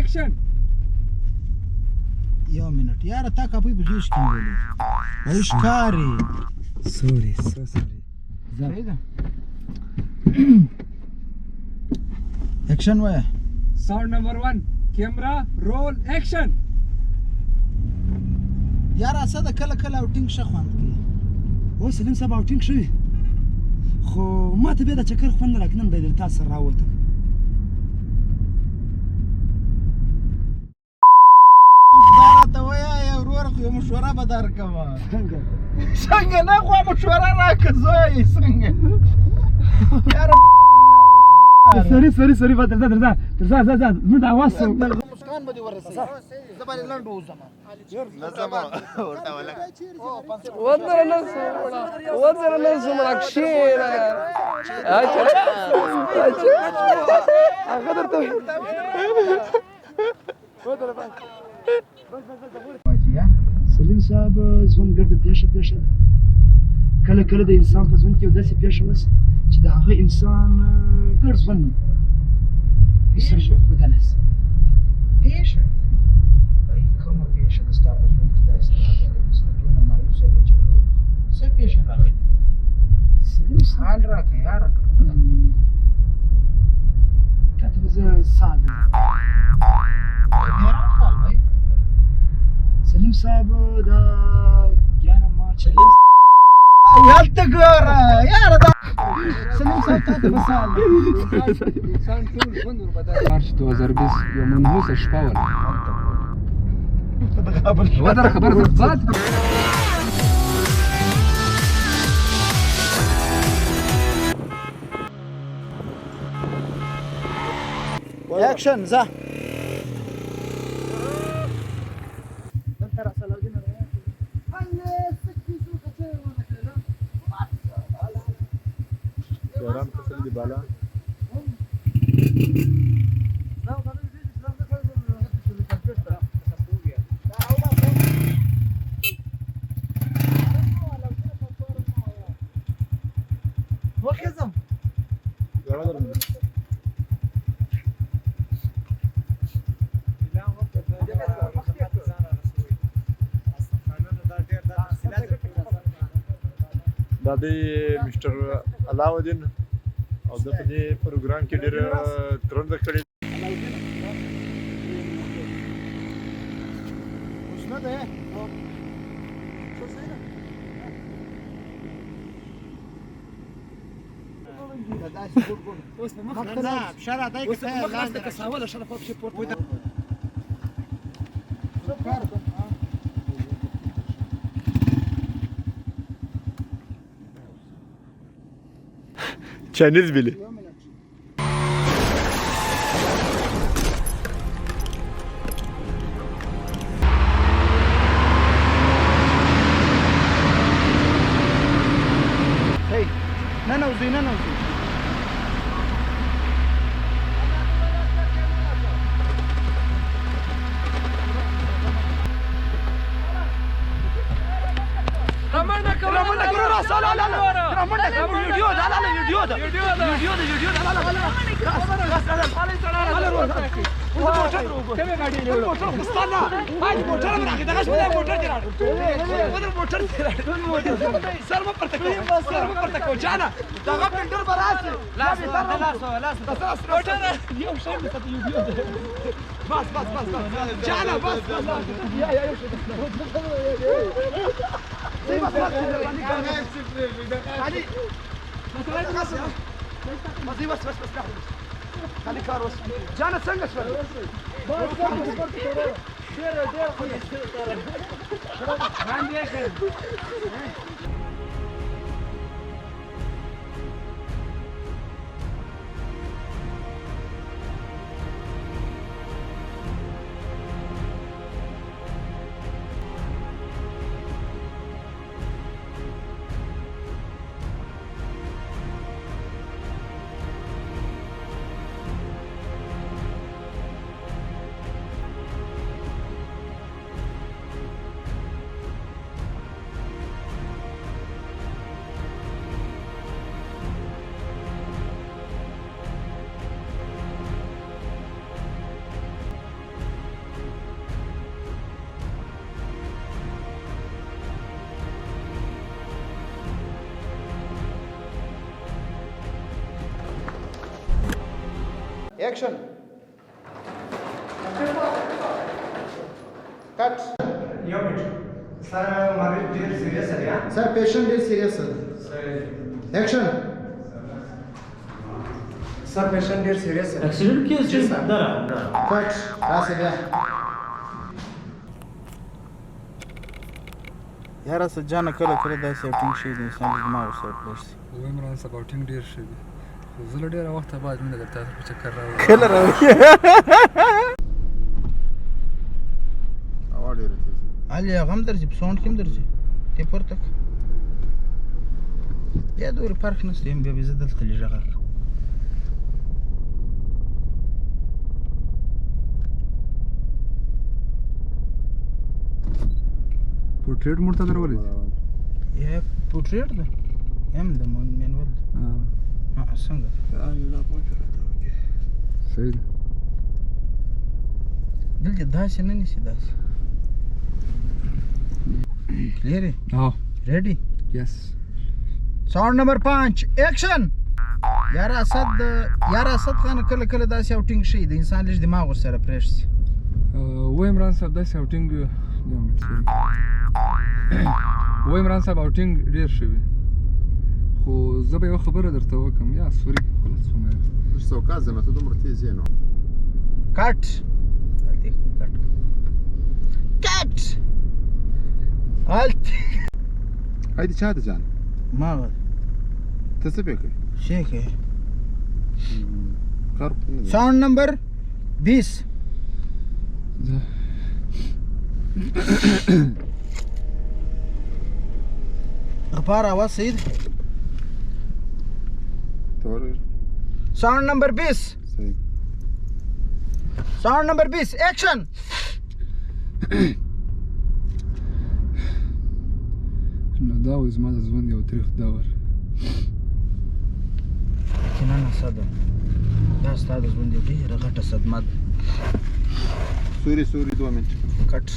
action. یو منټ یاره تا کاپی په جوش کې نیولې وای ښکاري سوري سوري صحیح ده اکشن وای Sound number 1. Camera roll action. یاره اسه د کله کله اوټینګ ښه خوند کوي او سلیم صاحب اوټینګ شوی خو ما ته بیا د چکر خوند نه راکنم دی تاسو سره راووتم خدای راته وایه یو ورور خو یو مشوره به درکوه څنګه نه خو مشوره راکړه زوی څنګه یاره سوري با درځه زموږ د اواز مسکان به دې ورسوي زه به دې لنډ ووځم سلیم صاحب ژوند ګرده پیښه ده کله کله د انسان په ژوند کې یو داسې پیښه وشي چې د هغه انسان ګډ ژوند بدله شي پیښه وایي کومه پیښه ده ستا په ژوند کې داسې راغلې چې دونه مایوسه یې بچه کوي څه پیښه راغلې سلیم صاحب حال راکړه یاره تا ته به زه سال درکړم حیران حال وایي سلیم صاحب د 11 مارچ هلته ګوره یاره دا سلیم صاحب تا ته به سال انسان ټول ژوند وربدل. مارچ 2020 یو منحوسه شپه وه. ودره خبره ده بعد اکشن ځه دا دی مستر علاؤالدین او د په دې پروګرام کې ډېر ترنده کړې نه ده اوس په مخ نه بشاره دای اوس په مخ راځه که ساوله شرف په پورته چاینیز بیلی ننوزي رمنا كورا راس لا رمنا فيديو لا فيديو ده كم गाड़ी ले लो استنى هاي موټر راکې دغه شپه موټر دی راړو ودر موټر دی راړو سر ما پرته کو جانا دغه پینډر براسي لا موټر یو شی مې ته یو بس جانا بس یا یو شی بس خلي کار وس جانا څنګه شول Action. Cut. Sir, patient is serious, sir. Action. Sir, patient is serious. Accident case Cut. Rasa dia. यार असं जाणं कलं दاسې یو ټینګ شي د انسان دماغ سره پرېږدي عمران صاحب ټینګ ډیر شي زه له ډیره وخته بعد مې درته په چکر راوړم کله راوړي هوا ډېره تېزه علي هغه هم درځي په ساوند کې هم درځي ته پورته کړه یا دورې فرق نشته یم بیا به زه دلته لږ غږ پورټریټ موډ ته درولې یا پورټریټ ده هم د مینول ها څنګه صحیح ده دلته داسې نه نیسي داسې کلیر ریډي یس ساوند نمبر 5 ایکشن یار اسد خان کله داسې او ټینګ شي د انسان لږ دماغ سره پرېږدي و عمران صاحب داسې اوټینګ و عمران صاحب اوټینګ ډیر شوی خو زه به یو خبره درته وکم یا سوري خلاص ومه مش سوکا زي ما تدمر تيزي نو کټ هايدي شهادة جان ما غد تسبيك شيك خرب ساوند نمبر 20 غفار आवाज Saeed sound number 20 सही साउंड नंबर 20 एक्शन نو دا و زما د ژوند یو تریخ دور یقینا صدم دا ستاسو ژوند یو ډېره غټه صدمه ده سوري 2 منټ کټ